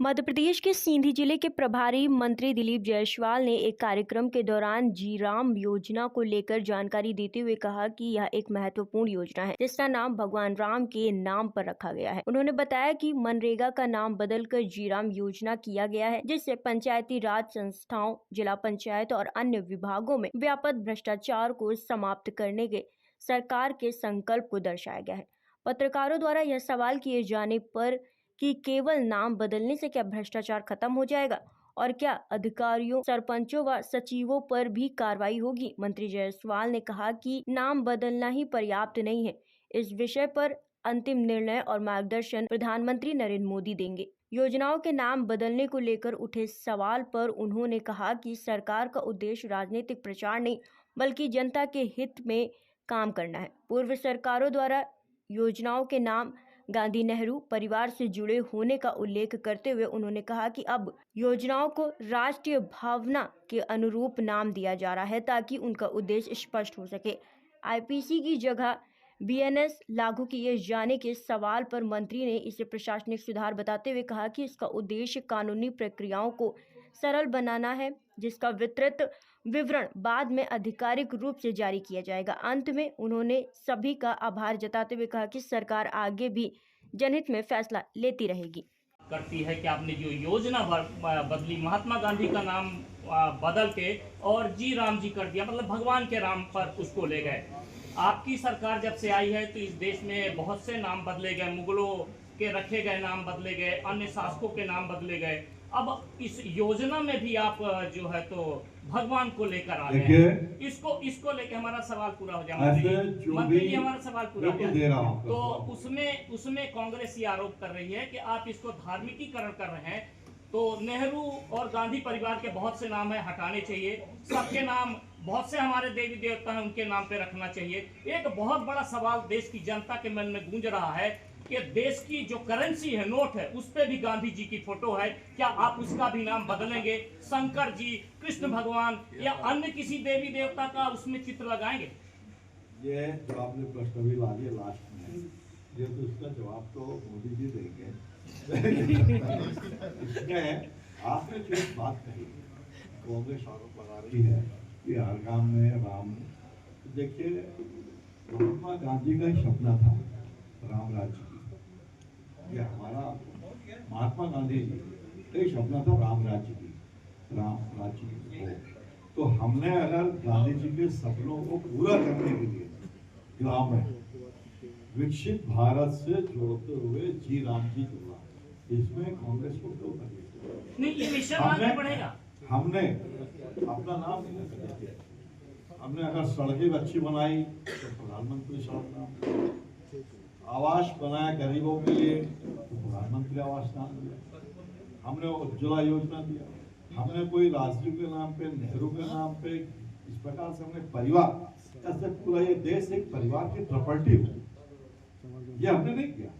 मध्य प्रदेश के सीधी जिले के प्रभारी मंत्री दिलीप जायसवाल ने एक कार्यक्रम के दौरान जी राम योजना को लेकर जानकारी देते हुए कहा कि यह एक महत्वपूर्ण योजना है जिसका नाम भगवान राम के नाम पर रखा गया है। उन्होंने बताया कि मनरेगा का नाम बदलकर जी राम योजना किया गया है, जिससे पंचायती राज संस्थाओं, जिला पंचायत और अन्य विभागों में व्यापक भ्रष्टाचार को समाप्त करने के सरकार के संकल्प को दर्शाया गया है। पत्रकारों द्वारा यह सवाल किए जाने पर कि केवल नाम बदलने से क्या भ्रष्टाचार खत्म हो जाएगा और क्या अधिकारियों, सरपंचों व सचिवों पर भी कार्रवाई होगी, मंत्री जायसवाल ने कहा कि नाम बदलना ही पर्याप्त नहीं है। इस विषय पर अंतिम निर्णय और मार्गदर्शन प्रधानमंत्री नरेंद्र मोदी देंगे। योजनाओं के नाम बदलने को लेकर उठे सवाल पर उन्होंने कहा कि सरकार का उद्देश्य राजनीतिक प्रचार नहीं बल्कि जनता के हित में काम करना है। पूर्व सरकारों द्वारा योजनाओं के नाम गांधी नेहरू परिवार से जुड़े होने का उल्लेख करते हुए उन्होंने कहा कि अब योजनाओं को राष्ट्रीय भावना के अनुरूप नाम दिया जा रहा है ताकि उनका उद्देश्य स्पष्ट हो सके। आईपीसी की जगह बीएनएस लागू किए जाने के सवाल पर मंत्री ने इसे प्रशासनिक सुधार बताते हुए कहा कि इसका उद्देश्य कानूनी प्रक्रियाओं को सरल बनाना है, जिसका विस्तृत विवरण बाद में आधिकारिक रूप से जारी किया जाएगा। अंत में उन्होंने सभी का आभार जताते हुए कहा कि सरकार आगे भी जनहित में फैसला लेती रहेगी। करती है कि आपने जो योजना बदली, महात्मा गांधी का नाम बदल के और जी राम जी कर दिया, मतलब भगवान के राम पर उसको ले गए। आपकी सरकार जब से आई है तो इस देश में बहुत से नाम बदले गए, मुगलों के रखे गए नाम बदले गए, अन्य शासकों के नाम बदले गए। अब इस योजना में भी आप जो है तो भगवान को लेकर आ रहे हैं। इसको लेकर हमारा सवाल पूरा हो जाए, मंत्री जी हमारा सवाल पूरा हो जाए। तो उसमें कांग्रेस ये आरोप कर रही है कि आप इसको धार्मिकीकरण कर रहे हैं। तो नेहरू और गांधी परिवार के बहुत से नाम है, हटाने चाहिए। सबके नाम, बहुत से हमारे देवी देवता हैं, उनके नाम पे रखना चाहिए। एक बहुत बड़ा सवाल देश की जनता के मन में गूंज रहा है कि देश की जो करेंसी है, नोट है, उस पे भी गांधी जी की फोटो है, क्या आप उसका भी नाम बदलेंगे? शंकर जी, कृष्ण भगवान या अन्य किसी देवी देवता का उसमें चित्र लगाएंगे? ये जो आपने प्रश्न भी ला दिया लास्ट में, ये तो उसका जवाब तो मोदी जी देंगे। इसमें आपने जो बात कही, कांग्रेस आरोप लगा रही है कि हर गांव में राम। देखिए, महात्मा गांधी का ही सपना था राम राज्य की। ये हमारा महात्मा गांधी जी का ही सपना था राम राज्य की, राम राज्य की हो। तो हमने अगर गांधी जी के सपनों को पूरा करने के लिए ग्राम में विकसित भारत से जोड़ते हुए जी राम जी जोड़ा, इसमें कांग्रेस को क्यों नहीं, ये मिशन आगे बढ़ेगा। हमने अपना नाम नहीं रख दिया। हमने अगर सड़कें अच्छी बनाई तो प्रधानमंत्री सड़क नाम, आवास बनाया गरीबों के लिए तो प्रधानमंत्री आवास नाम दिया, हमने उज्ज्वला योजना दिया, हमने कोई राजीव के नाम पे, नेहरू के नाम पे, इस प्रकार से हमने परिवार, ऐसे पूरा ये देश एक परिवार की प्रॉपर्टी हो, ये हमने नहीं किया।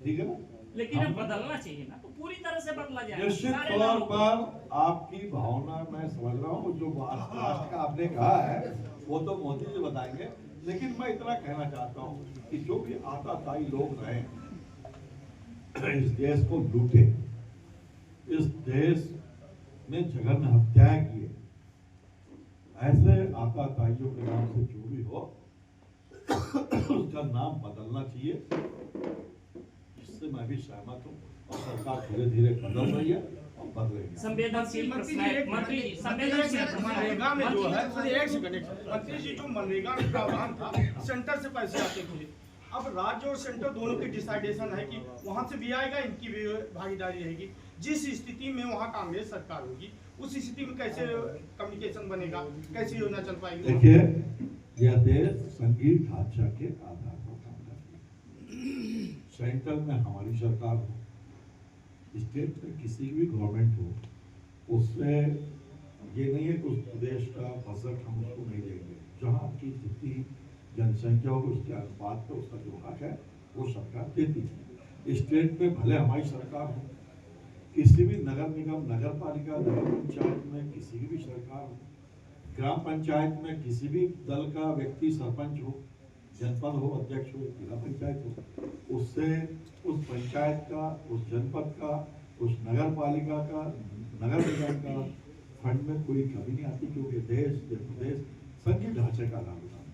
ठीक है ना? लेकिन अब बदलना चाहिए ना, तो पूरी तरह से बदला जाए। निश्चित तौर पर आपकी भावना मैं समझ रहा हूँ, जो राष्ट्र का आपने कहा है वो तो मोदी जी बताएंगे, लेकिन मैं इतना कहना चाहता हूँ कि जो भी आताताई लोग रहे इस देश को लूटे, इस देश में जघन्य हत्याएं किए, ऐसे आताताइयों के नाम से जो भी हो उसका नाम बदलना चाहिए। इससे मैं भी सहमत हूँ और सरकार धीरे धीरे बदल रही है और बदलेगी। संवेदनशील मंत्री जी, मनरेगा में जो है, एक सेकंड मंत्री जी, जो मनरेगा में प्रावधान था, सेंटर से पैसे आते थे, अब राज्य और सेंटर दोनों की डिसाइडेशन है कि वहां से भी आएगा, इनकी भी भागीदारी रहेगी। जिस स्थिति में वहां कांग्रेस सरकार होगी, उस स्थिति में कैसे कम्युनिकेशन बनेगा, कैसे योजना चल पाएगी? देखिए, यह देश संघीय ढांचा के आधार पर काम करती है। सेंट्रल में हमारी सरकार हो, स्टेट में किसी भी गवर्नमेंट हो, उससे ये नहीं है कि उस प्रदेश का बजट हम उसको नहीं देंगे। जहाँ की जितनी जनसंख्या हो उसके अनुपात पर उसका जो हक है वो सरकार देती है। स्टेट में भले हमारी सरकार हो, किसी भी नगर निगम, नगर पालिका, नगर पंचायत में किसी की भी सरकार हो, ग्राम पंचायत में किसी भी दल का व्यक्ति सरपंच हो, जनपद हो, अध्यक्ष हो, जिला पंचायत हो, उससे उस पंचायत का, उस जनपद का उस नगर पालिका का, नगर निगम का फंड में कोई कमी नहीं आती, क्योंकि देश प्रदेश संघीय ढांचे का लाभ उठाता है।